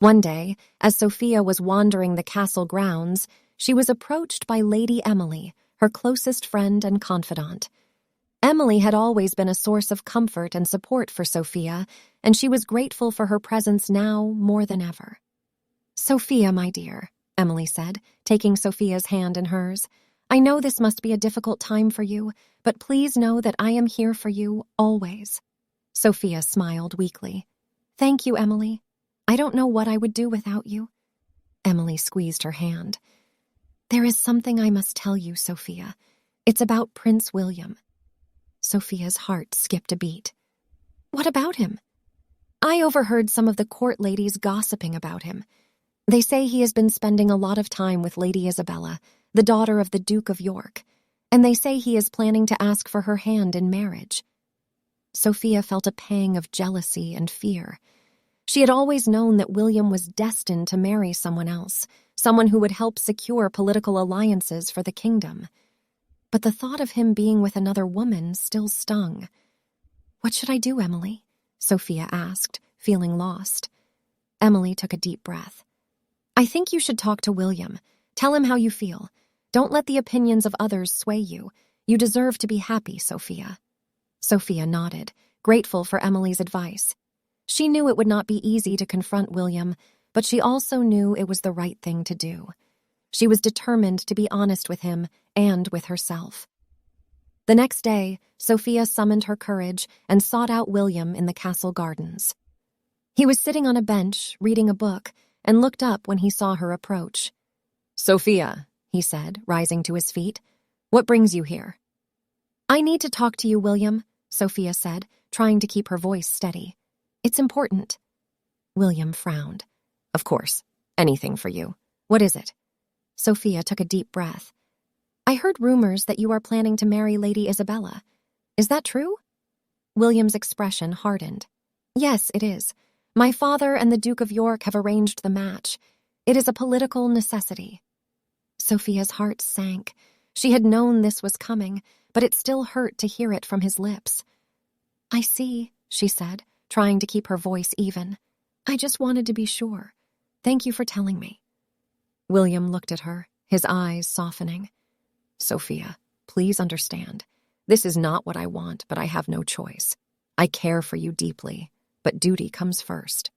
One day, as Sophia was wandering the castle grounds, she was approached by Lady Emily, her closest friend and confidant. Emily had always been a source of comfort and support for Sophia, and she was grateful for her presence now more than ever. "Sophia, my dear," Emily said, taking Sophia's hand in hers, "I know this must be a difficult time for you, but please know that I am here for you always." Sophia smiled weakly. "Thank you, Emily. I don't know what I would do without you." Emily squeezed her hand. "There is something I must tell you, Sophia. It's about Prince William." Sophia's heart skipped a beat. "What about him?" "I overheard some of the court ladies gossiping about him. They say he has been spending a lot of time with Lady Isabella, the daughter of the Duke of York, and they say he is planning to ask for her hand in marriage." Sophia felt a pang of jealousy and fear. She had always known that William was destined to marry someone else, someone who would help secure political alliances for the kingdom. But the thought of him being with another woman still stung. "What should I do, Emily?" Sophia asked, feeling lost. Emily took a deep breath. "I think you should talk to William. Tell him how you feel. Don't let the opinions of others sway you. You deserve to be happy, Sophia." Sophia nodded, grateful for Emily's advice. She knew it would not be easy to confront William, but she also knew it was the right thing to do. She was determined to be honest with him and with herself. The next day, Sophia summoned her courage and sought out William in the castle gardens. He was sitting on a bench, reading a book, and looked up when he saw her approach. "Sophia," he said, rising to his feet, "what brings you here?" "I need to talk to you, William," Sophia said, trying to keep her voice steady. "It's important." William frowned. "Of course. Anything for you. What is it?" Sophia took a deep breath. "I heard rumors that you are planning to marry Lady Isabella. Is that true?" William's expression hardened. "Yes, it is. My father and the Duke of York have arranged the match. It is a political necessity." Sophia's heart sank. She had known this was coming, but it still hurt to hear it from his lips. "I see," she said, trying to keep her voice even. "I just wanted to be sure. Thank you for telling me." William looked at her, his eyes softening. "Sophia, please understand. This is not what I want, but I have no choice. I care for you deeply, but duty comes first."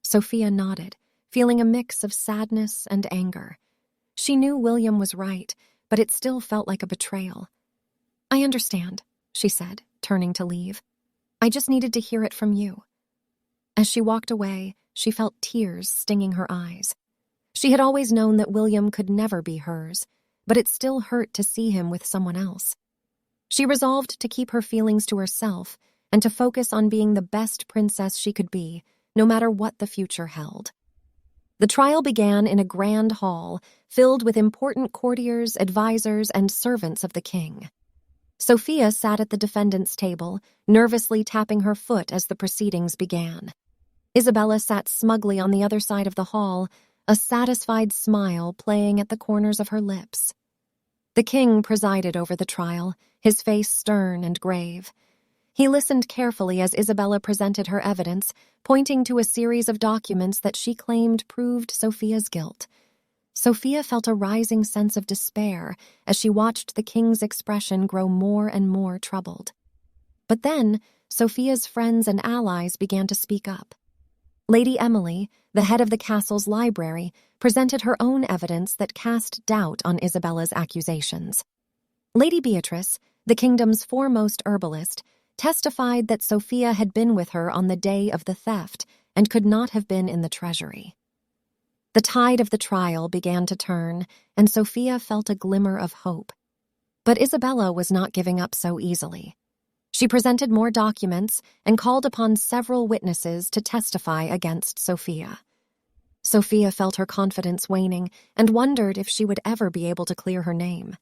Sophia nodded, feeling a mix of sadness and anger. She knew William was right, but it still felt like a betrayal. "I understand," she said, turning to leave. "I just needed to hear it from you." As she walked away, she felt tears stinging her eyes. She had always known that William could never be hers, but it still hurt to see him with someone else. She resolved to keep her feelings to herself and to focus on being the best princess she could be, no matter what the future held. The trial began in a grand hall filled with important courtiers, advisors, and servants of the king. Sophia sat at the defendant's table, nervously tapping her foot as the proceedings began. Isabella sat smugly on the other side of the hall, a satisfied smile playing at the corners of her lips. The king presided over the trial, his face stern and grave. He listened carefully as Isabella presented her evidence, pointing to a series of documents that she claimed proved Sophia's guilt. Sophia felt a rising sense of despair as she watched the king's expression grow more and more troubled. But then, Sophia's friends and allies began to speak up. Lady Emily, the head of the castle's library, presented her own evidence that cast doubt on Isabella's accusations. Lady Beatrice, the kingdom's foremost herbalist, testified that Sophia had been with her on the day of the theft and could not have been in the treasury. The tide of the trial began to turn, and Sophia felt a glimmer of hope. But Isabella was not giving up so easily. She presented more documents and called upon several witnesses to testify against Sophia. Sophia felt her confidence waning and wondered if she would ever be able to clear her name.